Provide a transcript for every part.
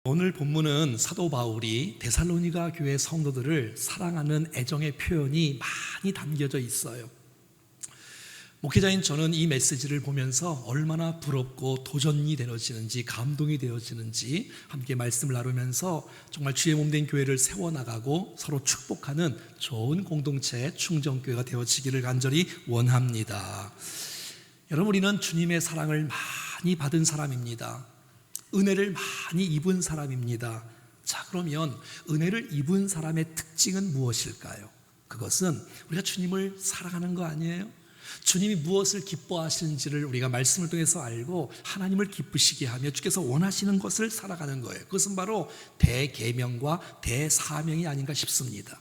오늘 본문은 사도 바울이 데살로니가 교회 성도들을 사랑하는 애정의 표현이 많이 담겨져 있어요. 목회자인 저는 이 메시지를 보면서 얼마나 부럽고 도전이 되어지는지, 감동이 되어지는지 함께 말씀을 나누면서 정말 주의 몸된 교회를 세워나가고 서로 축복하는 좋은 공동체, 충정교회가 되어지기를 간절히 원합니다. 여러분, 우리는 주님의 사랑을 많이 받은 사람입니다. 은혜를 많이 입은 사람입니다. 자, 그러면 은혜를 입은 사람의 특징은 무엇일까요? 그것은 우리가 주님을 사랑하는 거 아니에요? 주님이 무엇을 기뻐하시는지를 우리가 말씀을 통해서 알고 하나님을 기쁘시게 하며 주께서 원하시는 것을 살아가는 거예요. 그것은 바로 대계명과 대사명이 아닌가 싶습니다.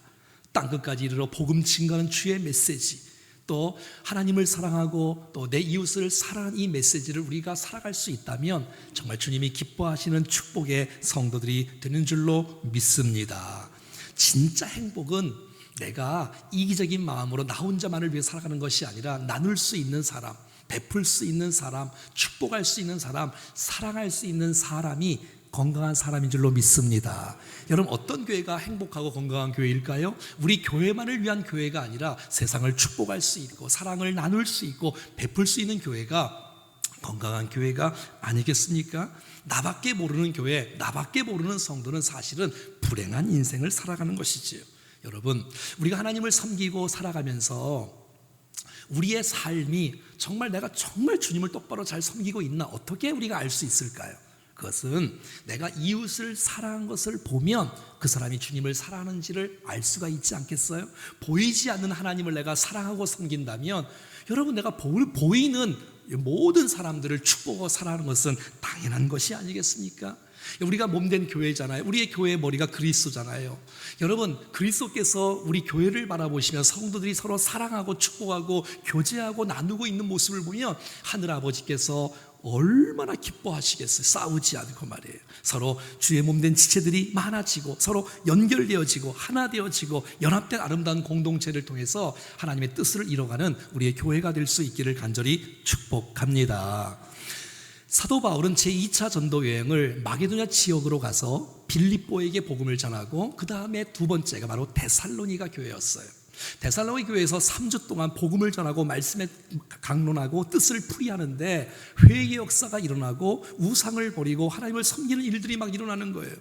땅끝까지 이르러 복음 증거하는 주의 메시지, 또 하나님을 사랑하고 또 내 이웃을 사랑하는 이 메시지를 우리가 살아갈 수 있다면 정말 주님이 기뻐하시는 축복의 성도들이 되는 줄로 믿습니다. 진짜 행복은 내가 이기적인 마음으로 나 혼자만을 위해 살아가는 것이 아니라 나눌 수 있는 사람, 베풀 수 있는 사람, 축복할 수 있는 사람, 사랑할 수 있는 사람이 건강한 사람인 줄로 믿습니다. 여러분, 어떤 교회가 행복하고 건강한 교회일까요? 우리 교회만을 위한 교회가 아니라 세상을 축복할 수 있고 사랑을 나눌 수 있고 베풀 수 있는 교회가 건강한 교회가 아니겠습니까? 나밖에 모르는 교회, 나밖에 모르는 성도는 사실은 불행한 인생을 살아가는 것이지요. 여러분, 우리가 하나님을 섬기고 살아가면서 우리의 삶이 정말 내가 정말 주님을 똑바로 잘 섬기고 있나 어떻게 우리가 알 수 있을까요? 그것은 내가 이웃을 사랑한 것을 보면 그 사람이 주님을 사랑하는지를 알 수가 있지 않겠어요? 보이지 않는 하나님을 내가 사랑하고 섬긴다면 여러분, 내가 보이는 모든 사람들을 축복하고 사랑하는 것은 당연한 것이 아니겠습니까? 우리가 몸된 교회잖아요. 우리의 교회의 머리가 그리스도잖아요. 여러분, 그리스도께서 우리 교회를 바라보시면 성도들이 서로 사랑하고 축복하고 교제하고 나누고 있는 모습을 보면 하늘아버지께서 얼마나 기뻐하시겠어요. 싸우지 않고 말이에요. 서로 주의 몸된 지체들이 많아지고 서로 연결되어지고 하나 되어지고 연합된 아름다운 공동체를 통해서 하나님의 뜻을 이뤄가는 우리의 교회가 될 수 있기를 간절히 축복합니다. 사도 바울은 제2차 전도 여행을 마게도냐 지역으로 가서 빌립보에게 복음을 전하고 그 다음에 두 번째가 바로 데살로니가 교회였어요. 데살로니 교회에서 3주 동안 복음을 전하고 말씀에 강론하고 뜻을 풀이하는데 회개 역사가 일어나고 우상을 버리고 하나님을 섬기는 일들이 막 일어나는 거예요.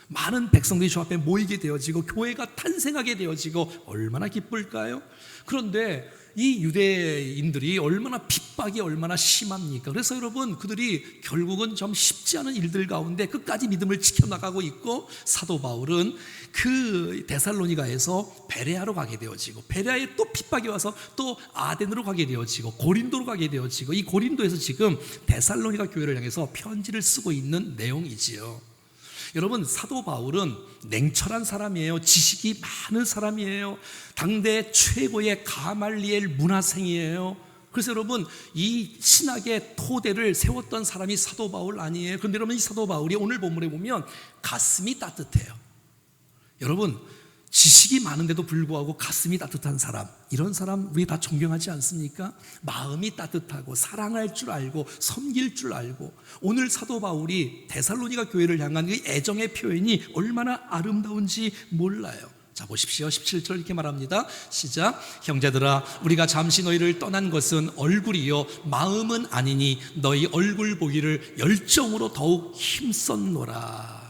많은 백성들이 주 앞에 모이게 되어지고 교회가 탄생하게 되어지고 얼마나 기쁠까요? 그런데 이 유대인들이 얼마나 핍박이 얼마나 심합니까? 그래서 여러분, 그들이 결국은 좀 쉽지 않은 일들 가운데 끝까지 믿음을 지켜나가고 있고, 사도 바울은 그 데살로니가에서 베레아로 가게 되어지고, 베레아에 또 핍박이 와서 또 아덴으로 가게 되어지고, 고린도로 가게 되어지고, 이 고린도에서 지금 데살로니가 교회를 향해서 편지를 쓰고 있는 내용이지요. 여러분, 사도 바울은 냉철한 사람이에요. 지식이 많은 사람이에요. 당대 최고의 가말리엘 문화생이에요. 그래서 여러분, 이 신학의 토대를 세웠던 사람이 사도 바울 아니에요? 그런데 여러분, 이 사도 바울이 오늘 본문에 보면 가슴이 따뜻해요. 여러분, 지식이 많은데도 불구하고 가슴이 따뜻한 사람, 이런 사람 우리 다 존경하지 않습니까? 마음이 따뜻하고 사랑할 줄 알고 섬길 줄 알고, 오늘 사도 바울이 데살로니가 교회를 향한 그 애정의 표현이 얼마나 아름다운지 몰라요. 자, 보십시오. 17절 이렇게 말합니다. 시작. 형제들아, 우리가 잠시 너희를 떠난 것은 얼굴이요 마음은 아니니 너희 얼굴 보기를 열정으로 더욱 힘썼노라.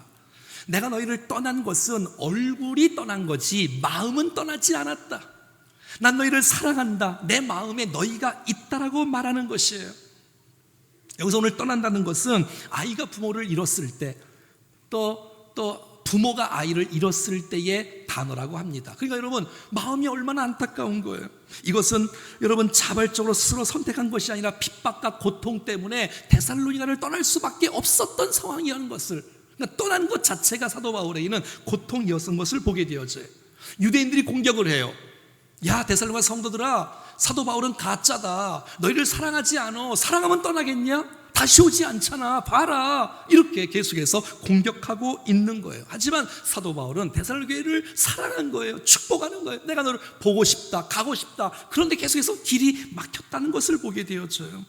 내가 너희를 떠난 것은 얼굴이 떠난 거지 마음은 떠나지 않았다. 난 너희를 사랑한다. 내 마음에 너희가 있다라고 말하는 것이에요. 여기서 오늘 떠난다는 것은 아이가 부모를 잃었을 때, 또 부모가 아이를 잃었을 때의 단어라고 합니다. 그러니까 여러분, 마음이 얼마나 안타까운 거예요. 이것은 여러분 자발적으로 스스로 선택한 것이 아니라 핍박과 고통 때문에 데살로니가를 떠날 수밖에 없었던 상황이라는 것을, 그러니까 떠난 것 자체가 사도 바울에게는 고통이었던 것을 보게 되어져요. 유대인들이 공격을 해요. 야, 데살로니가 성도들아, 사도 바울은 가짜다. 너희를 사랑하지 않아. 사랑하면 떠나겠냐? 다시 오지 않잖아. 봐라. 이렇게 계속해서 공격하고 있는 거예요. 하지만 사도 바울은 데살로니가 교회를 사랑한 거예요. 축복하는 거예요. 내가 너를 보고 싶다, 가고 싶다. 그런데 계속해서 길이 막혔다는 것을 보게 되어져요.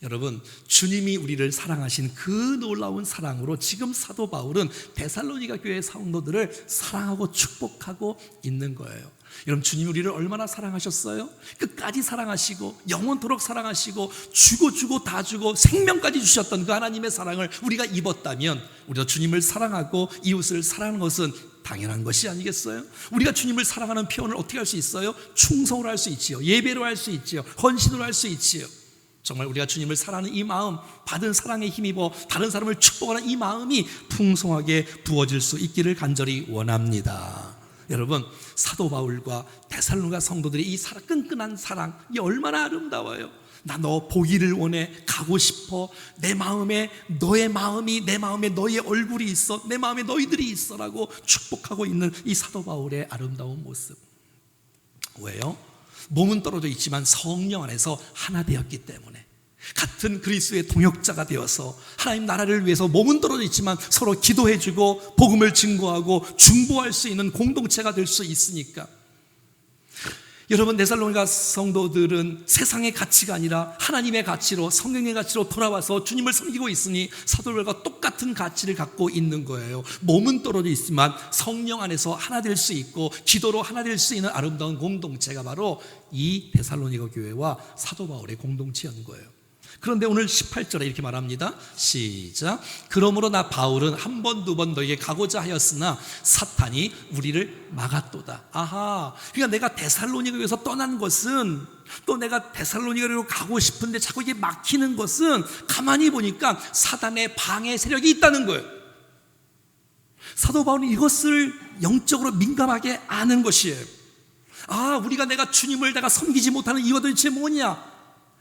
여러분, 주님이 우리를 사랑하신 그 놀라운 사랑으로 지금 사도 바울은 데살로니가 교회 성도들을 사랑하고 축복하고 있는 거예요. 여러분, 주님이 우리를 얼마나 사랑하셨어요? 끝까지 사랑하시고 영원토록 사랑하시고 주고 다 주고 생명까지 주셨던 그 하나님의 사랑을 우리가 입었다면 우리도 주님을 사랑하고 이웃을 사랑하는 것은 당연한 것이 아니겠어요? 우리가 주님을 사랑하는 표현을 어떻게 할 수 있어요? 충성으로 할 수 있지요, 예배로 할 수 있지요, 헌신으로 할 수 있지요. 정말 우리가 주님을 사랑하는 이 마음, 받은 사랑에 힘입어 다른 사람을 축복하는 이 마음이 풍성하게 부어질 수 있기를 간절히 원합니다. 여러분, 사도 바울과 데살로니가 성도들의 이 끈끈한 사랑, 이 얼마나 아름다워요. 나 너 보기를 원해, 가고 싶어, 내 마음에 너의 마음이, 내 마음에 너의 얼굴이 있어, 내 마음에 너희들이 있어라고 축복하고 있는 이 사도 바울의 아름다운 모습. 왜요? 몸은 떨어져 있지만 성령 안에서 하나 되었기 때문에, 같은 그리스도의 동역자가 되어서 하나님 나라를 위해서 몸은 떨어져 있지만 서로 기도해주고 복음을 증거하고 중보할 수 있는 공동체가 될 수 있으니까. 여러분, 데살로니가 성도들은 세상의 가치가 아니라 하나님의 가치로, 성령의 가치로 돌아와서 주님을 섬기고 있으니 사도들과 똑같은 가치를 갖고 있는 거예요. 몸은 떨어져 있지만 성령 안에서 하나 될 수 있고 기도로 하나 될 수 있는 아름다운 공동체가 바로 이 데살로니가 교회와 사도 바울의 공동체인 거예요. 그런데 오늘 18절에 이렇게 말합니다. 시작. 그러므로 나 바울은 한 번, 두 번 너에게 가고자 하였으나 사탄이 우리를 막았도다. 아하, 그러니까 내가 데살로니가에서 떠난 것은, 또 내가 데살로니가로 가고 싶은데 자꾸 이게 막히는 것은 가만히 보니까 사탄의 방해 세력이 있다는 거예요. 사도 바울은 이것을 영적으로 민감하게 아는 것이에요. 아, 내가 주님을 내가 섬기지 못하는 이유가 도대체 뭐냐?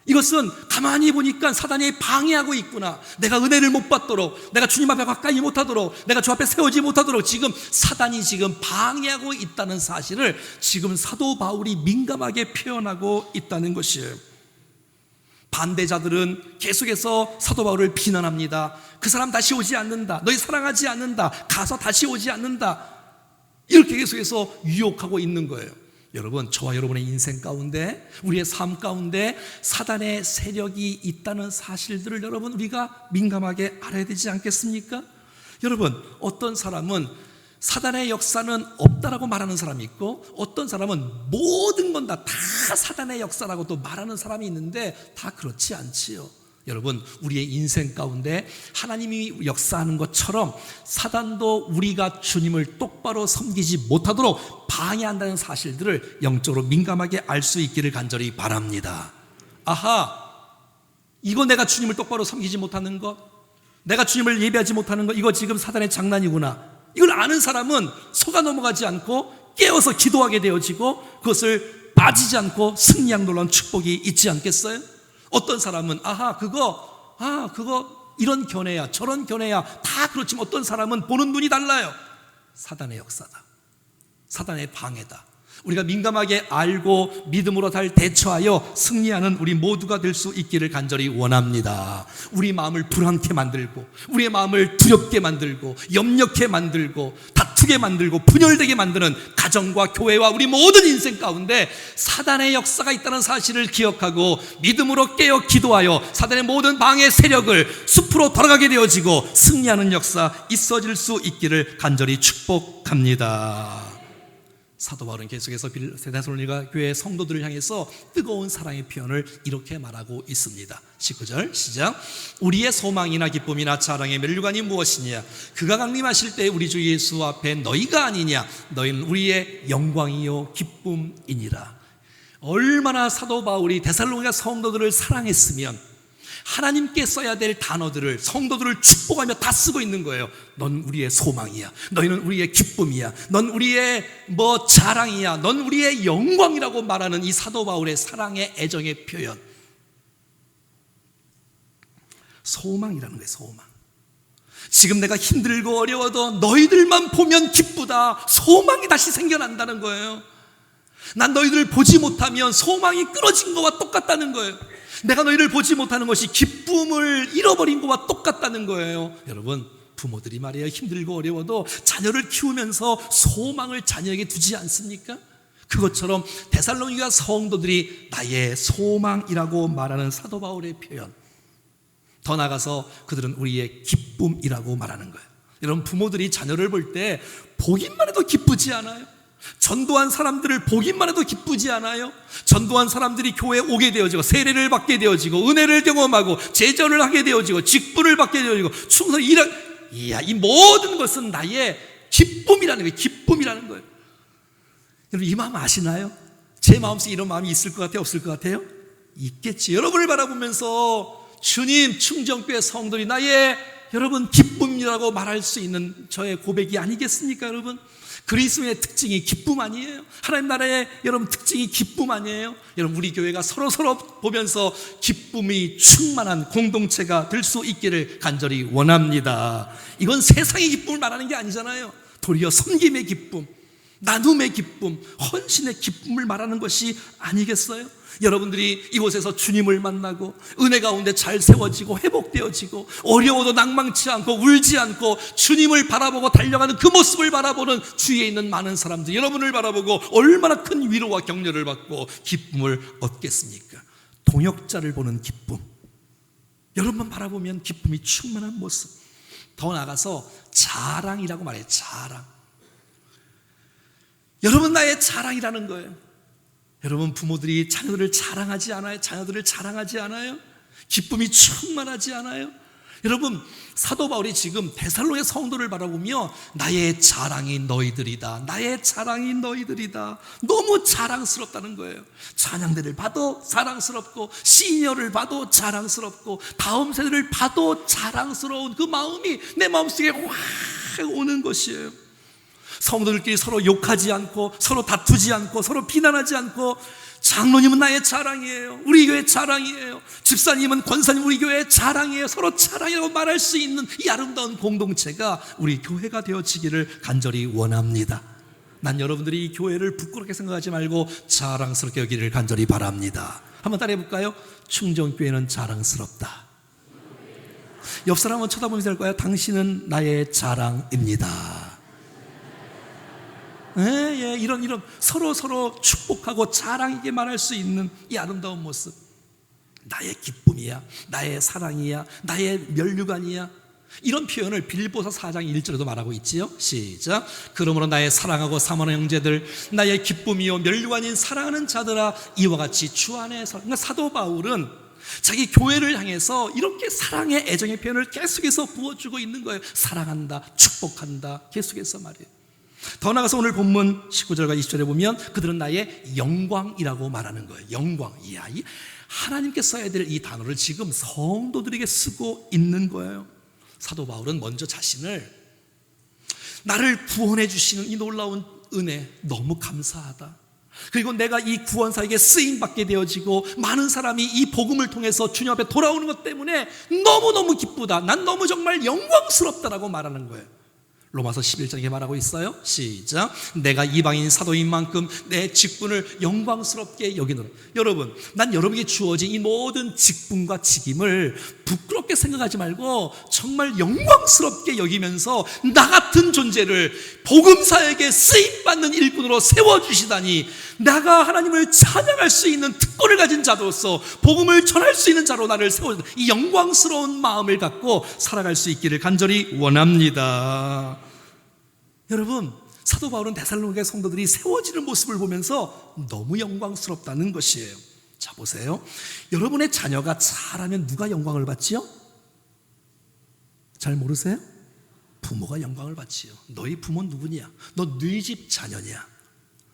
이것은 가만히 보니까 사단이 방해하고 있구나. 내가 은혜를 못 받도록, 내가 주님 앞에 가까이 못하도록, 내가 주 앞에 세우지 못하도록 지금 사단이 지금 방해하고 있다는 사실을 지금 사도 바울이 민감하게 표현하고 있다는 것이에요. 반대자들은 계속해서 사도 바울을 비난합니다. 그 사람 다시 오지 않는다, 너희 사랑하지 않는다, 가서 다시 오지 않는다, 이렇게 계속해서 유혹하고 있는 거예요. 여러분, 저와 여러분의 인생 가운데, 우리의 삶 가운데 사단의 세력이 있다는 사실들을 여러분, 우리가 민감하게 알아야 되지 않겠습니까? 여러분, 어떤 사람은 사단의 역사는 없다라고 말하는 사람이 있고, 어떤 사람은 모든 건 다 사단의 역사라고 또 말하는 사람이 있는데, 다 그렇지 않지요. 여러분, 우리의 인생 가운데 하나님이 역사하는 것처럼 사단도 우리가 주님을 똑바로 섬기지 못하도록 방해한다는 사실들을 영적으로 민감하게 알 수 있기를 간절히 바랍니다. 아하, 이거 내가 주님을 똑바로 섬기지 못하는 것, 내가 주님을 예배하지 못하는 것, 이거 지금 사단의 장난이구나. 이걸 아는 사람은 속아 넘어가지 않고 깨어서 기도하게 되어지고 그것을 빠지지 않고 승리한 놀라운 축복이 있지 않겠어요? 어떤 사람은 그거 이런 견해야, 저런 견해야, 다 그렇지만 어떤 사람은 보는 눈이 달라요. 사단의 역사다, 사단의 방해다. 우리가 민감하게 알고 믿음으로 잘 대처하여 승리하는 우리 모두가 될 수 있기를 간절히 원합니다. 우리 마음을 불안케 만들고, 우리의 마음을 두렵게 만들고, 염려케 만들고, 다투게 만들고, 분열되게 만드는 가정과 교회와 우리 모든 인생 가운데 사단의 역사가 있다는 사실을 기억하고 믿음으로 깨어 기도하여 사단의 모든 방해 세력을 숲으로 돌아가게 되어지고 승리하는 역사 있어질 수 있기를 간절히 축복합니다. 사도 바울은 계속해서 데살로니가 교회 성도들을 향해서 뜨거운 사랑의 표현을 이렇게 말하고 있습니다. 19절 시작. 우리의 소망이나 기쁨이나 자랑의 면류관이 무엇이냐? 그가 강림하실 때 우리 주 예수 앞에 너희가 아니냐? 너희는 우리의 영광이요 기쁨이니라. 얼마나 사도 바울이 데살로니가 성도들을 사랑했으면 하나님께 써야 될 단어들을, 성도들을 축복하며 다 쓰고 있는 거예요. 넌 우리의 소망이야, 너희는 우리의 기쁨이야, 넌 우리의 자랑이야, 넌 우리의 영광이라고 말하는 이 사도 바울의 사랑의 애정의 표현, 소망이라는 거예요. 소망. 지금 내가 힘들고 어려워도 너희들만 보면 기쁘다, 소망이 다시 생겨난다는 거예요. 난 너희들을 보지 못하면 소망이 끊어진 것과 똑같다는 거예요. 내가 너희를 보지 못하는 것이 기쁨을 잃어버린 것과 똑같다는 거예요. 여러분, 부모들이 말이에요, 힘들고 어려워도 자녀를 키우면서 소망을 자녀에게 두지 않습니까? 그것처럼 데살로니가 성도들이 나의 소망이라고 말하는 사도 바울의 표현, 더 나아가서 그들은 우리의 기쁨이라고 말하는 거예요. 여러분, 부모들이 자녀를 볼 때 보기만 해도 기쁘지 않아요? 전도한 사람들을 보기만 해도 기쁘지 않아요? 전도한 사람들이 교회에 오게 되어지고 세례를 받게 되어지고 은혜를 경험하고 제전을 하게 되어지고 직분을 받게 되어지고 충성을 이야, 이 모든 것은 나의 기쁨이라는 거예요. 기쁨이라는 거예요. 여러분, 이 마음 아시나요? 제 마음속에 이런 마음이 있을 것 같아요? 없을 것 같아요? 있겠지. 여러분을 바라보면서 주님, 충정교회 성도들이 나의 여러분 기쁨이라고 말할 수 있는 저의 고백이 아니겠습니까? 여러분, 그리스도의 특징이 기쁨 아니에요? 하나님 나라의 여러분 특징이 기쁨 아니에요? 여러분, 우리 교회가 서로 보면서 기쁨이 충만한 공동체가 될 수 있기를 간절히 원합니다. 이건 세상의 기쁨을 말하는 게 아니잖아요. 도리어 섬김의 기쁨, 나눔의 기쁨, 헌신의 기쁨을 말하는 것이 아니겠어요? 여러분들이 이곳에서 주님을 만나고 은혜 가운데 잘 세워지고 회복되어지고 어려워도 낭망치 않고 울지 않고 주님을 바라보고 달려가는 그 모습을 바라보는 주위에 있는 많은 사람들, 여러분을 바라보고 얼마나 큰 위로와 격려를 받고 기쁨을 얻겠습니까? 동역자를 보는 기쁨, 여러분만 바라보면 기쁨이 충만한 모습. 더 나아가서 자랑이라고 말해요. 자랑. 여러분, 나의 자랑이라는 거예요. 여러분, 부모들이 자녀들을 자랑하지 않아요? 자녀들을 자랑하지 않아요? 기쁨이 충만하지 않아요? 여러분, 사도 바울이 지금 데살로니가 성도를 바라보며 나의 자랑이 너희들이다, 나의 자랑이 너희들이다, 너무 자랑스럽다는 거예요. 찬양대를 봐도 자랑스럽고 시니어를 봐도 자랑스럽고 다음 세대를 봐도 자랑스러운 그 마음이 내 마음속에 확 오는 것이에요. 성도들끼리 서로 욕하지 않고 서로 다투지 않고 서로 비난하지 않고, 장로님은 나의 자랑이에요, 우리 교회 자랑이에요, 집사님은 권사님 우리 교회의 자랑이에요, 서로 자랑이라고 말할 수 있는 이 아름다운 공동체가 우리 교회가 되어지기를 간절히 원합니다. 난 여러분들이 이 교회를 부끄럽게 생각하지 말고 자랑스럽게 여기를 간절히 바랍니다. 한번 따라해 볼까요? 충정교회는 자랑스럽다. 옆 사람 한번 쳐다보면서 할 거예요. 당신은 나의 자랑입니다. 이런 서로 축복하고 자랑이게 말할 수 있는 이 아름다운 모습, 나의 기쁨이야, 나의 사랑이야, 나의 면류관이야, 이런 표현을 빌보서 4장 1절에도 말하고 있지요. 시작. 그러므로 나의 사랑하고 사모하는 형제들, 나의 기쁨이요 면류관인 사랑하는 자들아, 이와 같이 주 안에서. 그러니까 사도 바울은 자기 교회를 향해서 이렇게 사랑의 애정의 표현을 계속해서 부어주고 있는 거예요. 사랑한다, 축복한다, 계속해서 말이에요. 더 나아가서 오늘 본문 19절과 20절에 보면 그들은 나의 영광이라고 말하는 거예요. 영광. 이야, 하나님께 써야 될 이 단어를 지금 성도들에게 쓰고 있는 거예요. 사도 바울은 먼저 자신을, 나를 구원해 주시는 이 놀라운 은혜 너무 감사하다, 그리고 내가 이 구원사에게 쓰임받게 되어지고 많은 사람이 이 복음을 통해서 주님 앞에 돌아오는 것 때문에 너무너무 기쁘다, 난 너무 정말 영광스럽다라고 말하는 거예요. 로마서 11장에 말하고 있어요. 시작. 내가 이방인 사도인 만큼 내 직분을 영광스럽게 여기노라. 여러분, 난 여러분에게 주어진 이 모든 직분과 직임을 부끄럽게 생각하지 말고 정말 영광스럽게 여기면서 나 같은 존재를 복음사에게 쓰임받는 일꾼으로 세워주시다니, 내가 하나님을 찬양할 수 있는 특권을 가진 자로서 복음을 전할 수 있는 자로 나를 세워준다, 이 영광스러운 마음을 갖고 살아갈 수 있기를 간절히 원합니다. 여러분, 사도 바울은 데살로니가 성도들이 세워지는 모습을 보면서 너무 영광스럽다는 것이에요. 자, 보세요. 여러분의 자녀가 잘하면 누가 영광을 받지요? 잘 모르세요? 부모가 영광을 받지요. 너희 부모는 누구냐? 너 너희 집 자녀냐?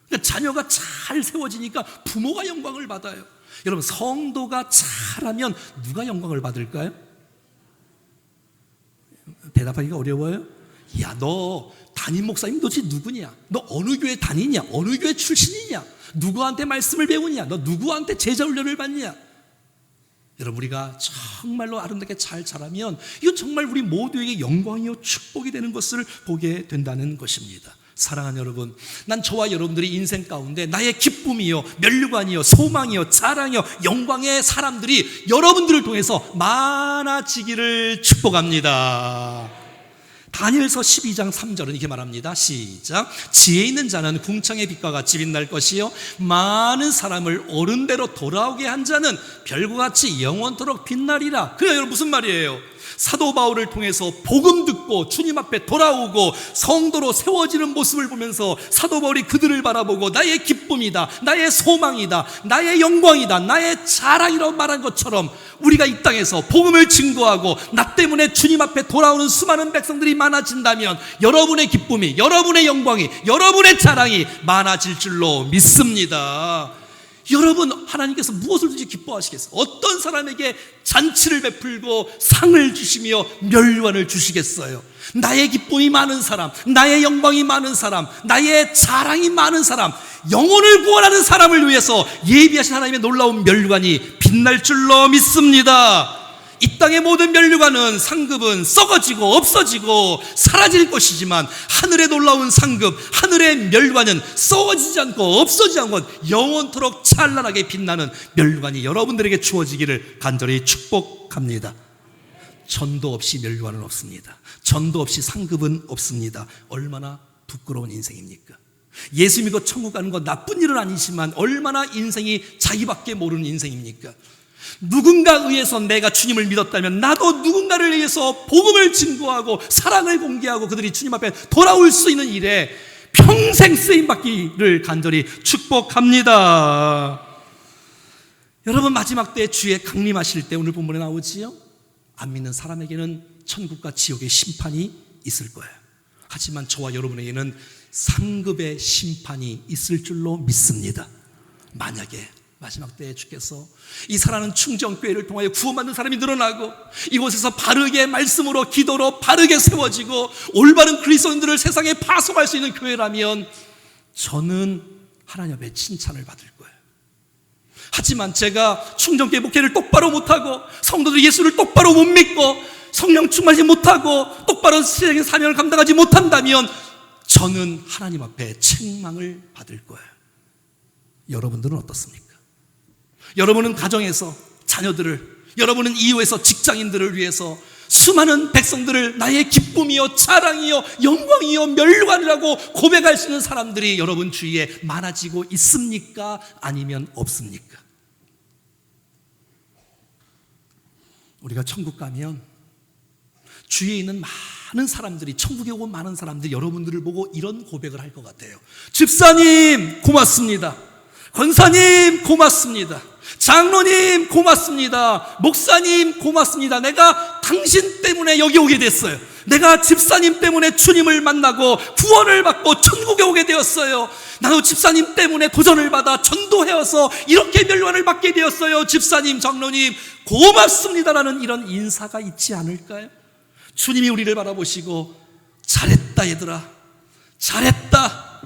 그러니까 자녀가 잘 세워지니까 부모가 영광을 받아요. 여러분, 성도가 잘하면 누가 영광을 받을까요? 대답하기가 어려워요? 야, 너 담임 목사님 도대체 누구냐? 너 어느 교회 다니냐? 어느 교회 출신이냐? 누구한테 말씀을 배우냐? 너 누구한테 제자 훈련을 받냐? 여러분, 우리가 정말로 아름답게 잘 자라면 이건 정말 우리 모두에게 영광이요 축복이 되는 것을 보게 된다는 것입니다. 사랑하는 여러분, 난 저와 여러분들이 인생 가운데 나의 기쁨이요 면류관이요 소망이요 자랑이요 영광의 사람들이 여러분들을 통해서 많아지기를 축복합니다. 다니엘서 12장 3절은 이렇게 말합니다. 시작. 지혜 있는 자는 궁창의 빛과 같이 빛날 것이요 많은 사람을 옳은 대로 돌아오게 한 자는 별과 같이 영원토록 빛나리라. 그래요, 여러분, 무슨 말이에요? 사도 바울을 통해서 복음 듣고 주님 앞에 돌아오고 성도로 세워지는 모습을 보면서 사도 바울이 그들을 바라보고 나의 기쁨이다, 나의 소망이다, 나의 영광이다, 나의 자랑이라고 말한 것처럼 우리가 이 땅에서 복음을 증거하고 나 때문에 주님 앞에 돌아오는 수많은 백성들이 많아진다면 여러분의 기쁨이, 여러분의 영광이, 여러분의 자랑이 많아질 줄로 믿습니다. 여러분, 하나님께서 무엇을든지 기뻐하시겠어요? 어떤 사람에게 잔치를 베풀고 상을 주시며 면류관을 주시겠어요? 나의 기쁨이 많은 사람, 나의 영광이 많은 사람, 나의 자랑이 많은 사람, 영혼을 구원하는 사람을 위해서 예비하신 하나님의 놀라운 면류관이 빛날 줄로 믿습니다. 이 땅의 모든 면류관은, 상급은 썩어지고 없어지고 사라질 것이지만 하늘의 놀라운 상급, 하늘의 면류관은 썩어지지 않고 없어지지 않고 영원토록 찬란하게 빛나는 면류관이 여러분들에게 주어지기를 간절히 축복합니다. 전도 없이 면류관은 없습니다. 전도 없이 상급은 없습니다. 얼마나 부끄러운 인생입니까? 예수 믿고 천국 가는 건 나쁜 일은 아니지만 얼마나 인생이 자기밖에 모르는 인생입니까? 누군가에 의해서 내가 주님을 믿었다면 나도 누군가를 위해서 복음을 증거하고 사랑을 공개하고 그들이 주님 앞에 돌아올 수 있는 일에 평생 쓰임받기를 간절히 축복합니다. 여러분, 마지막 때에 주의 강림하실 때 오늘 본문에 나오지요? 안 믿는 사람에게는 천국과 지옥의 심판이 있을 거예요. 하지만 저와 여러분에게는 상급의 심판이 있을 줄로 믿습니다. 만약에 마지막 때에 주께서 이 살아나는 충정교회를 통하여 구원받는 사람이 늘어나고 이곳에서 바르게 말씀으로 기도로 바르게 세워지고 올바른 그리스도인들을 세상에 파송할 수 있는 교회라면 저는 하나님 앞에 칭찬을 받을 거예요. 하지만 제가 충정교회 목회를 똑바로 못하고 성도들 예수를 똑바로 못 믿고 성령 충만하지 못하고 똑바로 세상의 사명을 감당하지 못한다면 저는 하나님 앞에 책망을 받을 거예요. 여러분들은 어떻습니까? 여러분은 가정에서 자녀들을, 여러분은 이후에서 직장인들을 위해서 수많은 백성들을 나의 기쁨이요 자랑이요 영광이요 면류관이라고 고백할 수 있는 사람들이 여러분 주위에 많아지고 있습니까? 아니면 없습니까? 우리가 천국 가면 주위에 있는 많은 사람들이, 천국에 온 많은 사람들이 여러분들을 보고 이런 고백을 할 것 같아요. 집사님 고맙습니다. 권사님 고맙습니다. 장로님 고맙습니다. 목사님 고맙습니다. 내가 당신 때문에 여기 오게 됐어요. 내가 집사님 때문에 주님을 만나고 구원을 받고 천국에 오게 되었어요. 나도 집사님 때문에 도전을 받아 전도해서 이렇게 면류관을 받게 되었어요. 집사님, 장로님 고맙습니다라는 이런 인사가 있지 않을까요? 주님이 우리를 바라보시고 잘했다 얘들아, 잘했다.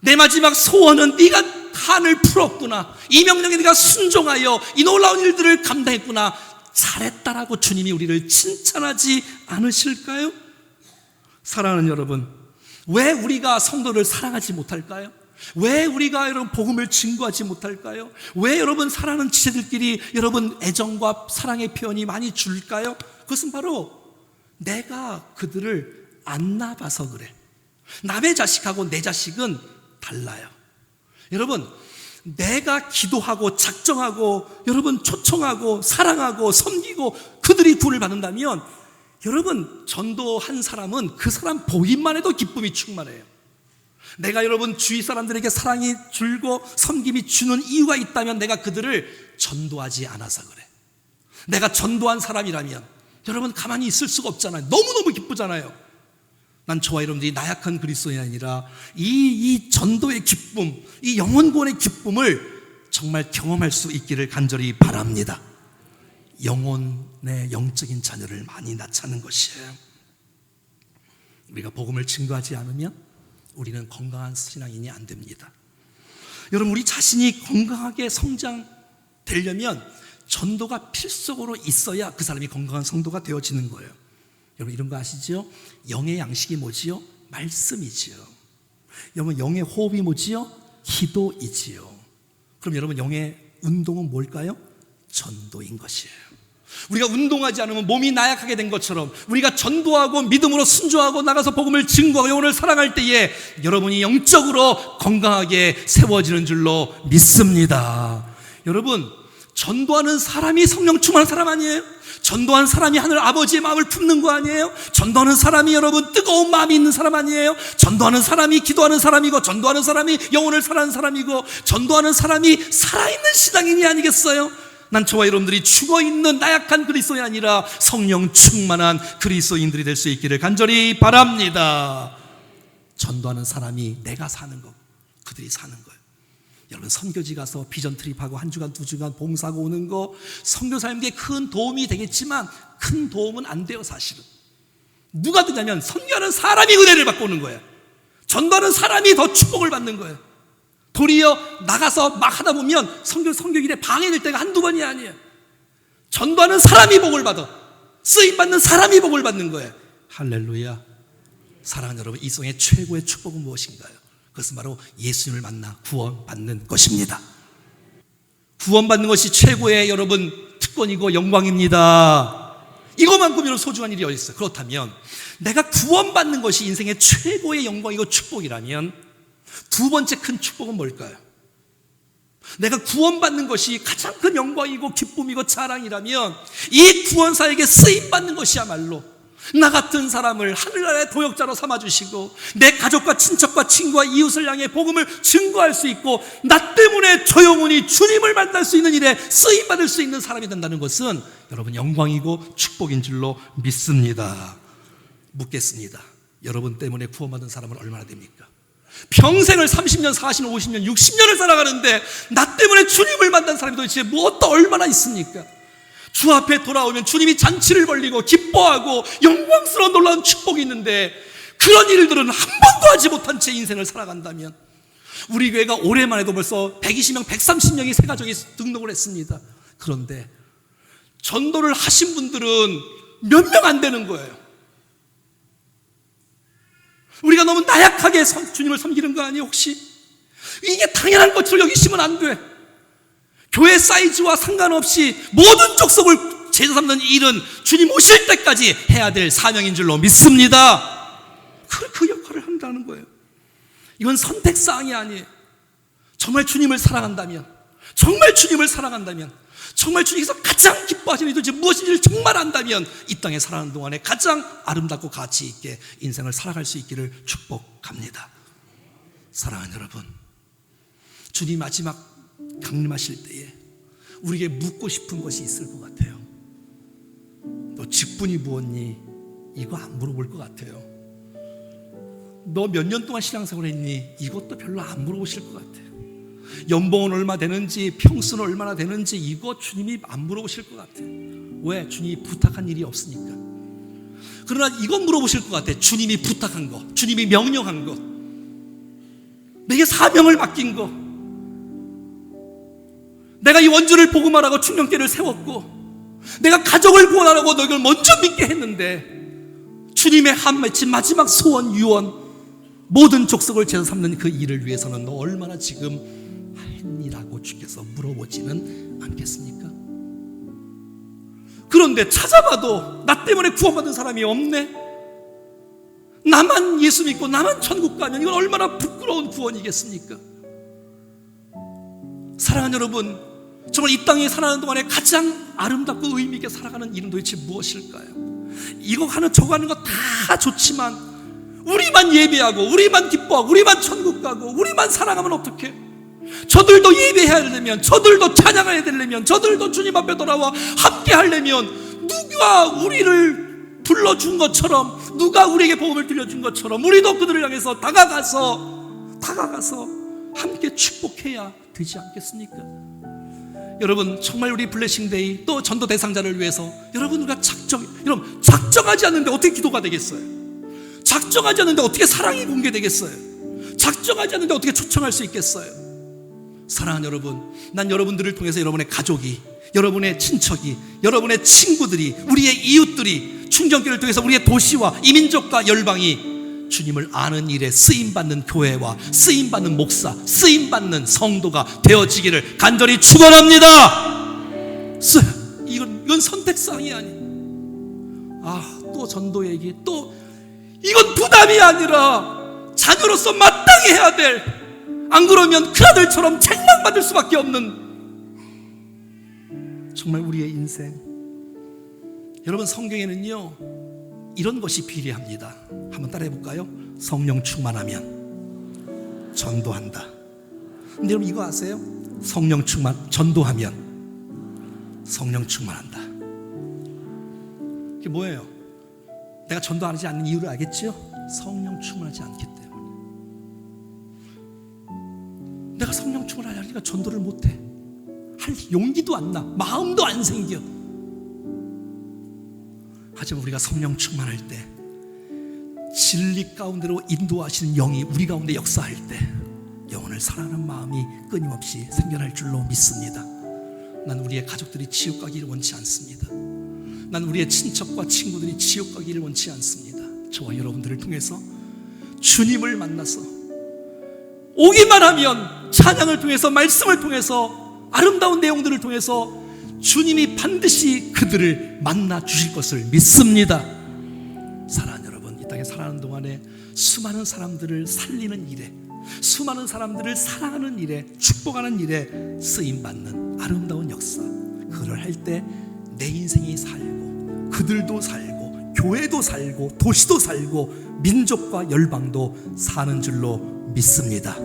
내 마지막 소원은 네가 한을 풀었구나. 이 명령에 네가 순종하여 이 놀라운 일들을 감당했구나. 잘했다라고 주님이 우리를 칭찬하지 않으실까요? 사랑하는 여러분, 왜 우리가 성도를 사랑하지 못할까요? 왜 우리가 여러분 복음을 증거하지 못할까요? 왜 여러분 사랑하는 지체들끼리 여러분 애정과 사랑의 표현이 많이 줄까요? 그것은 바로 내가 그들을 안 낳아봐서 그래. 남의 자식하고 내 자식은 달라요. 여러분, 내가 기도하고 작정하고 여러분 초청하고 사랑하고 섬기고 그들이 구원을 받는다면 여러분 전도한 사람은 그 사람 보기만 해도 기쁨이 충만해요. 내가 여러분 주위 사람들에게 사랑이 줄고 섬김이 주는 이유가 있다면 내가 그들을 전도하지 않아서 그래. 내가 전도한 사람이라면 여러분 가만히 있을 수가 없잖아요. 너무너무 기쁘잖아요. 난 저와 여러분들이 나약한 그리스도인이 아니라 이 전도의 기쁨, 이 영혼구원의 기쁨을 정말 경험할 수 있기를 간절히 바랍니다. 영혼의 영적인 자녀를 많이 낳자는 것이에요. 우리가 복음을 증거하지 않으면 우리는 건강한 신앙인이 안 됩니다. 여러분, 우리 자신이 건강하게 성장되려면 전도가 필수적으로 있어야 그 사람이 건강한 성도가 되어지는 거예요. 여러분 이런 거 아시죠? 영의 양식이 뭐지요? 말씀이지요. 여러분 영의 호흡이 뭐지요? 기도이지요. 그럼 여러분 영의 운동은 뭘까요? 전도인 것이에요. 우리가 운동하지 않으면 몸이 나약하게 된 것처럼 우리가 전도하고 믿음으로 순종하고 나가서 복음을 증거하고 영혼을 사랑할 때에 여러분이 영적으로 건강하게 세워지는 줄로 믿습니다. 여러분, 전도하는 사람이 성령 충만한 사람 아니에요? 전도하는 사람이 하늘 아버지의 마음을 품는 거 아니에요? 전도하는 사람이 여러분 뜨거운 마음이 있는 사람 아니에요? 전도하는 사람이 기도하는 사람이고, 전도하는 사람이 영혼을 사랑하는 사람이고, 전도하는 사람이 살아있는 신앙인이 아니겠어요? 난 저와 여러분들이 죽어있는 나약한 그리스도인이 아니라 성령 충만한 그리스도인들이 될 수 있기를 간절히 바랍니다. 전도하는 사람이 내가 사는 거, 그들이 사는 거예요. 여러분, 선교지 가서 비전 트립하고 한 주간 두 주간 봉사하고 오는 거 선교사님께 큰 도움이 되겠지만 큰 도움은 안 돼요. 사실은 누가 되냐면 선교하는 사람이 은혜를 받고 오는 거예요. 전도하는 사람이 더 축복을 받는 거예요. 도리어 나가서 막 하다 보면 선교일에 방해될 때가 한두 번이 아니에요. 전도하는 사람이 복을 받아, 쓰임받는 사람이 복을 받는 거예요. 할렐루야. 사랑하는 여러분, 이 성의 최고의 축복은 무엇인가요? 그것은 바로 예수님을 만나 구원받는 것입니다. 구원받는 것이 최고의 여러분 특권이고 영광입니다. 이것만큼이나 소중한 일이 어디 있어요? 그렇다면 내가 구원받는 것이 인생의 최고의 영광이고 축복이라면 두 번째 큰 축복은 뭘까요? 내가 구원받는 것이 가장 큰 영광이고 기쁨이고 자랑이라면 이 구원사에게 쓰임받는 것이야말로 나 같은 사람을 하늘나라의 도역자로 삼아주시고 내 가족과 친척과 친구와 이웃을 향해 복음을 증거할 수 있고 나 때문에 저 영혼이 주님을 만날 수 있는 일에 쓰임받을 수 있는 사람이 된다는 것은 여러분 영광이고 축복인 줄로 믿습니다. 묻겠습니다. 여러분 때문에 구원받은 사람은 얼마나 됩니까? 평생을 30년, 40년, 50년, 60년을 살아가는데 나 때문에 주님을 만난 사람이 도대체 무엇도 얼마나 있습니까? 주 앞에 돌아오면 주님이 잔치를 벌리고 기뻐하고 영광스러운 놀라운 축복이 있는데 그런 일들은 한 번도 하지 못한 채 인생을 살아간다면 우리 교회가 올해만 해도 벌써 120명, 130명이 새 가족이 등록을 했습니다. 그런데 전도를 하신 분들은 몇 명 안 되는 거예요. 우리가 너무 나약하게 주님을 섬기는 거 아니에요? 혹시? 이게 당연한 것처럼 여기시면 안 돼. 교회 사이즈와 상관없이 모든 족속을 제자 삼는 일은 주님 오실 때까지 해야 될 사명인 줄로 믿습니다. 그 역할을 한다는 거예요. 이건 선택사항이 아니에요. 정말 주님을 사랑한다면, 정말 주님을 사랑한다면, 정말 주님께서 가장 기뻐하시는 일이 무엇인지를 정말 안다면 이 땅에 살아가는 동안에 가장 아름답고 가치 있게 인생을 살아갈 수 있기를 축복합니다. 사랑하는 여러분, 주님 마지막 강림하실 때에 우리에게 묻고 싶은 것이 있을 것 같아요. 너 직분이 무엇니? 이거 안 물어볼 것 같아요. 너 몇 년 동안 신앙생활 했니? 이것도 별로 안 물어보실 것 같아요. 연봉은 얼마 되는지, 평수는 얼마나 되는지 이거 주님이 안 물어보실 것 같아요. 왜? 주님이 부탁한 일이 없으니까. 그러나 이건 물어보실 것 같아요. 주님이 부탁한 거, 주님이 명령한 거, 내게 사명을 맡긴 거, 내가 이 원주를 복음하라고 충령교회를 세웠고 내가 가족을 구원하라고 너희를 먼저 믿게 했는데 주님의 한 맺힌 마지막 소원, 유언, 모든 족속을 제사 삼는 그 일을 위해서는 너 얼마나 지금 했니라고 주께서 물어보지는 않겠습니까? 그런데 찾아봐도 나 때문에 구원받은 사람이 없네. 나만 예수 믿고 나만 천국 가면 이건 얼마나 부끄러운 구원이겠습니까? 사랑하는 여러분, 정말 이 땅에 살아가는 동안에 가장 아름답고 의미 있게 살아가는 일은 도대체 무엇일까요? 이거 하는 저거 하는 거 다 좋지만 우리만 예배하고 우리만 기뻐하고 우리만 천국 가고 우리만 사랑하면 어떡해? 저들도 예배해야 되려면, 저들도 찬양해야 되려면, 저들도 주님 앞에 돌아와 함께 하려면 누가 우리를 불러준 것처럼, 누가 우리에게 복음을 들려준 것처럼 우리도 그들을 향해서 다가가서 함께 축복해야 되지 않겠습니까? 여러분, 정말 우리 블레싱데이 또 전도 대상자를 위해서 여러분 우리가 작정하지 않는데 어떻게 기도가 되겠어요? 작정하지 않는데 어떻게 사랑이 공개되겠어요? 작정하지 않는데 어떻게 초청할 수 있겠어요? 사랑하는 여러분, 난 여러분들을 통해서 여러분의 가족이, 여러분의 친척이, 여러분의 친구들이, 우리의 이웃들이 충정교회를 통해서 우리의 도시와 이민족과 열방이 주님을 아는 일에 쓰임받는 교회와 쓰임받는 목사, 쓰임받는 성도가 되어지기를 간절히 축원합니다. 이건 선택사항이 아니. 또 전도 얘기, 또 이건 부담이 아니라 자녀로서 마땅히 해야 될, 안 그러면 그 아들처럼 책망받을 수밖에 없는 정말 우리의 인생. 여러분, 성경에는요 이런 것이 비례합니다. 한번 따라해 볼까요? 성령 충만하면 전도한다. 근데 여러분 이거 아세요? 성령 충만, 전도하면 성령 충만한다. 이게 뭐예요? 내가 전도하지 않는 이유를 알겠죠? 성령 충만하지 않기 때문에. 내가 성령 충만하지 않으니까 전도를 못해. 할 용기도 안 나, 마음도 안 생겨. 하지만 우리가 성령 충만할 때, 진리 가운데로 인도하시는 영이 우리 가운데 역사할 때 영혼을 사랑하는 마음이 끊임없이 생겨날 줄로 믿습니다. 난 우리의 가족들이 지옥 가기를 원치 않습니다. 난 우리의 친척과 친구들이 지옥 가기를 원치 않습니다. 저와 여러분들을 통해서 주님을 만나서, 오기만 하면 찬양을 통해서, 말씀을 통해서, 아름다운 내용들을 통해서 주님이 반드시 그들을 만나 주실 것을 믿습니다. 사랑하는 여러분, 이 땅에 살아가는 동안에 수많은 사람들을 살리는 일에, 수많은 사람들을 사랑하는 일에, 축복하는 일에 쓰임받는 아름다운 역사, 그걸 할 때 내 인생이 살고, 그들도 살고, 교회도 살고, 도시도 살고, 민족과 열방도 사는 줄로 믿습니다.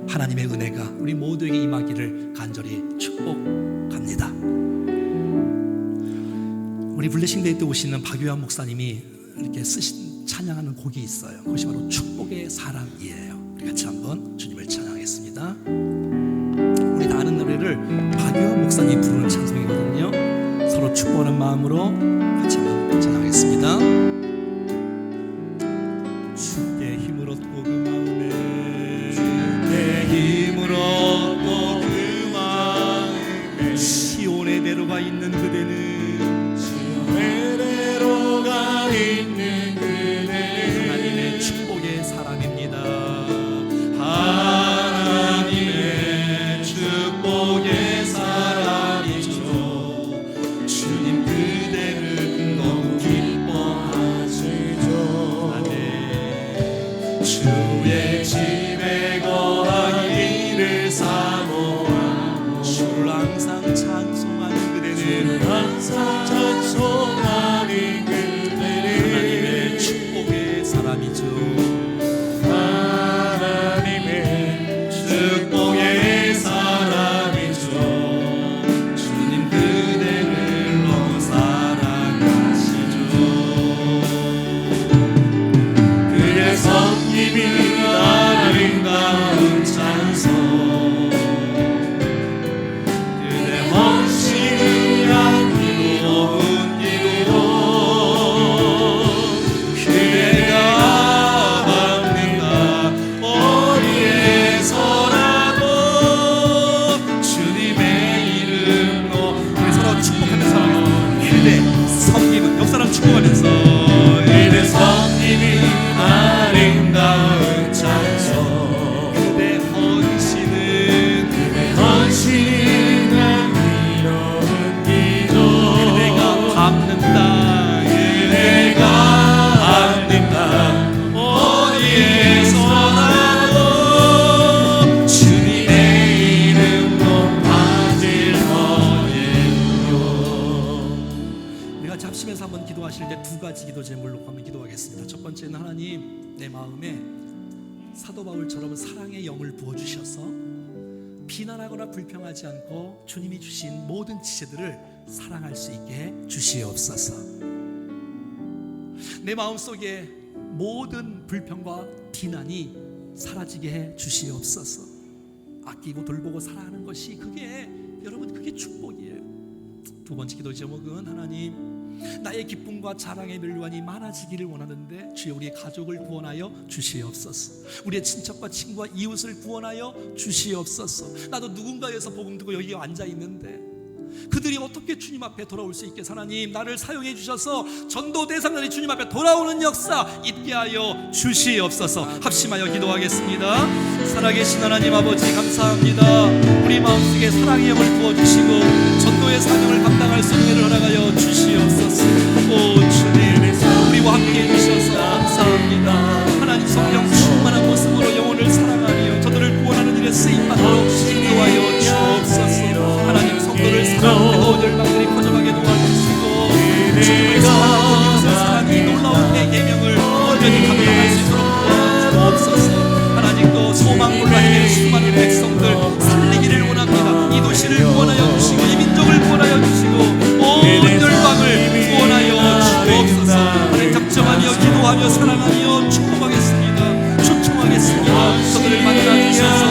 하나님의 은혜가 우리 모두에게 임하기를 간절히 축복합니다. 우리 블레싱데이 때 오시는 박유한 목사님이 이렇게 쓰신 찬양하는 곡이 있어요. 그것이 바로 축복의 사랑이에요. 우리 같이 한번 주님을 찬양하겠습니다. 우리 다 아는 노래를 박유한 목사님이 부르는 찬송이거든요. 서로 축복하는 마음으로 같이 한번 찬양하겠습니다. 주의 힘을 얻고 그 마음에, 주의 힘을 얻고 그 마음에, 시온에 내려가 있는 그대는, 시온에 내려가 있는 그대는 하나님의 축복의 사람입니다. 하나님의 축복의 사람이죠. 주님 그대를 너무 기뻐하시죠. 아멘. 주의 집에 거하기를 사모하고, 주를 항상 찬송하는 그대는, 주를 항상 찬송하는 그대는 하나님의 축복의 사람이죠. 하나님의 축복의 사람이죠. 주님 그대를 너무 사랑하시죠. 그의 성님이 아름다운 찬송, 그대 헌신이 향기로 온기로, 그대가 받는다 어디에서라도 주님의 이름으로. 우리 서로 축복하면서 그대 성님은, 역사를 축복하면서, 그대 성님이 아름다운 찬송, 그대 헌신은, 그대 헌신은 향기로운 기도, 그대가 밟는다, 그대가 밟는다 어디에서라도 주님의 이름으로 받을 거예요. 내가 잡심에서 한번 기도하실 때 두 가지 기도 제물로 한번 기도하겠습니다. 첫 번째는, 하나님, 내 마음에 사도 바울처럼 사랑의 영을 부어주셔서 비난하거나 불평하지 않고 주님이 주신 모든 지체들을 사랑할 수 있게 해 주시옵소서. 내 마음속에 모든 불평과 비난이 사라지게 해 주시옵소서. 아끼고 돌보고 사랑하는 것이, 그게 여러분, 그게 축복이에요. 두 번째 기도 제목은, 하나님, 나의 기쁨과 자랑의 멸류관이 많아지기를 원하는데 주여 우리의 가족을 구원하여 주시옵소서. 우리의 친척과 친구와 이웃을 구원하여 주시옵소서. 나도 누군가에서 복음 듣고 여기 앉아 있는데 그들이 어떻게 주님 앞에 돌아올 수 있게, 하나님 나를 사용해 주셔서 전도 대상자들이 주님 앞에 돌아오는 역사 있게 하여 주시옵소서. 합심하여 기도하겠습니다. 살아계신 하나님 아버지 감사합니다. 우리 마음속에 사랑의 영을 부어주시고 전도의 사명을 감당할 수 있는 은혜를 허락하여 주시옵소서. 오 주님, 우리와 함께 해주셔서 감사합니다. 하나님 성령 충만한 모습으로 영혼을 사랑하며 저들을 구원하는 일에 쓰임받도록 인도하여 주옵소서. 하나님 성도를 사랑하는 온 열방들이 퍼져가게 도와주시고 주님을 사랑하고 이웃을 사랑하는 이 놀라운 계명을 온전히 감당할 수 있도록 도와주옵소서. 하나님 또 소망불과 행하는 수많은 백성들 살리기를 원합니다. 이 도시를 구원하여 주시고 이 민족을 구원하여 주시고 온 열방을 구원하여 주옵소서. 하나님 작정하며 기도하며 사랑하며 축복하겠습니다. 초청하겠습니다. 저들을 만나 주셔서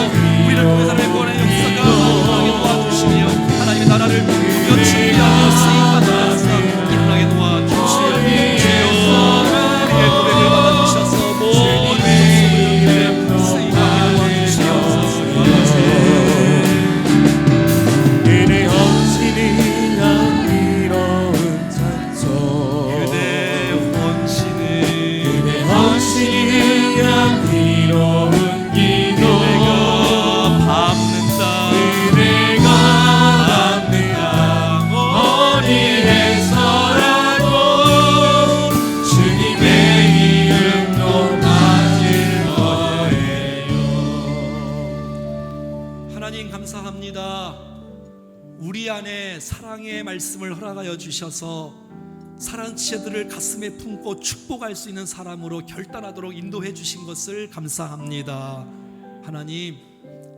우리를 통해서 구원의 역사가 일어나게 도와주시며 하나님의 나라를 부르며 준비하며 쓰임받는 역사 일어나게 도와주시옵소서. 우리의 고백을 받아주셔서 모든 백성을 쓰임받게 도와주시옵소서. 그대 헌신이 향기로운 찬송, 그대 헌신은 향기로운 기도, 그대가 밟는다 그대가 밟는다 어디에서라도 주님의 이름 높아질 거예요. 하나님 감사합니다. 우리 안에 사랑의 말씀을 허락하여 주셔서 사랑 지혜들을 가슴에 품고 축복할 수 있는 사람으로 결단하도록 인도해 주신 것을 감사합니다. 하나님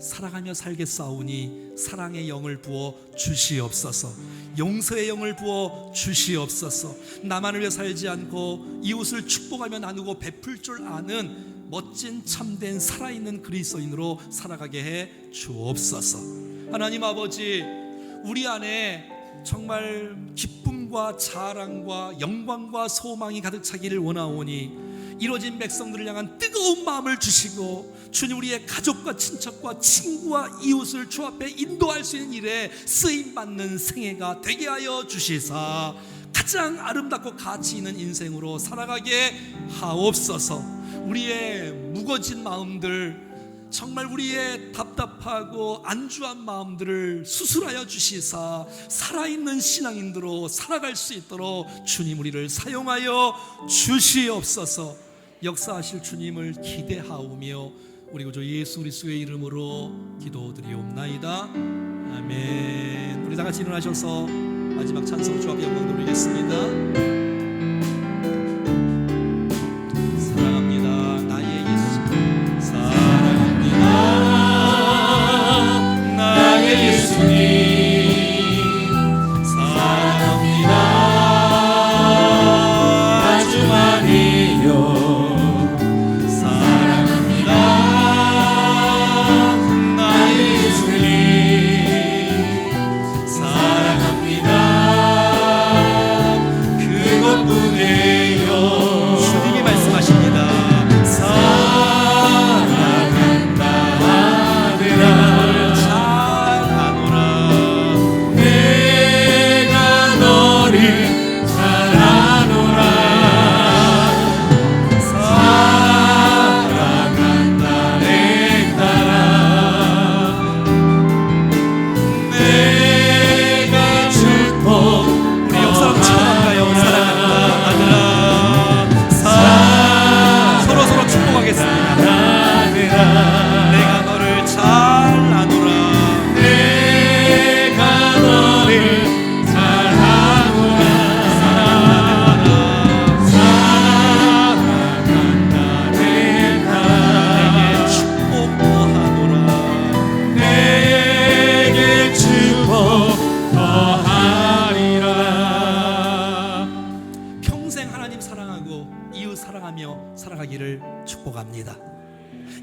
사랑하며 살겠사오니 사랑의 영을 부어 주시옵소서. 용서의 영을 부어 주시옵소서. 나만을 위해 살지 않고 이웃을 축복하며 나누고 베풀 줄 아는 멋진 참된 살아있는 그리스도인으로 살아가게 해 주옵소서. 하나님 아버지, 우리 안에 정말 기쁨과 자랑과 영광과 소망이 가득 차기를 원하오니 이루어진 백성들을 향한 뜨거운 마음을 주시고 주님 우리의 가족과 친척과 친구와 이웃을 주 앞에 인도할 수 있는 일에 쓰임받는 생애가 되게 하여 주시사 가장 아름답고 가치 있는 인생으로 살아가게 하옵소서. 우리의 무거진 마음들, 정말 우리의 답답하고 안주한 마음들을 수술하여 주시사 살아있는 신앙인들로 살아갈 수 있도록 주님 우리를 사용하여 주시옵소서. 역사하실 주님을 기대하오며 우리 구주 예수 그리스도의 이름으로 기도드리옵나이다. 아멘. 우리 다 같이 일어나셔서 마지막 찬송 주 앞에 영광 돌리겠습니다.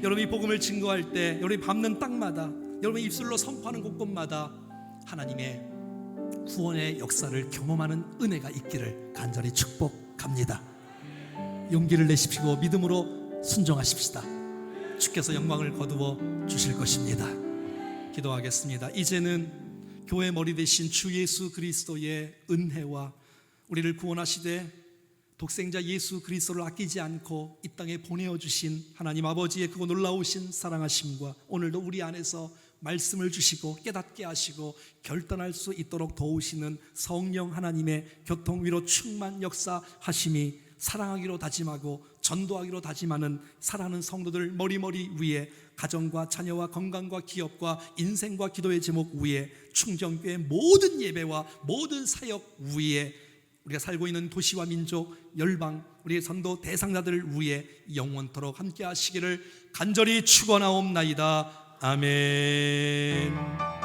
여러분이 복음을 증거할 때, 여러분이 밟는 땅마다, 여러분이 입술로 선포하는 곳곳마다 하나님의 구원의 역사를 경험하는 은혜가 있기를 간절히 축복합니다. 용기를 내십시오. 믿음으로 순종하십시다. 주께서 영광을 거두어 주실 것입니다. 기도하겠습니다. 이제는 교회 머리 대신 주 예수 그리스도의 은혜와 우리를 구원하시되 독생자 예수 그리스도를 아끼지 않고 이 땅에 보내어 주신 하나님 아버지의 그 놀라우신 사랑하심과 오늘도 우리 안에서 말씀을 주시고 깨닫게 하시고 결단할 수 있도록 도우시는 성령 하나님의 교통위로 충만 역사하심이 사랑하기로 다짐하고 전도하기로 다짐하는 사랑하는 성도들 머리머리 위에 가정과 자녀와 건강과 기업과 인생과 기도의 제목 위에 충정교회 모든 예배와 모든 사역 위에 우리가 살고 있는 도시와 민족, 열방, 우리의 선도 대상자들 위에 영원토록 함께 하시기를 간절히 축원하옵나이다. 아멘.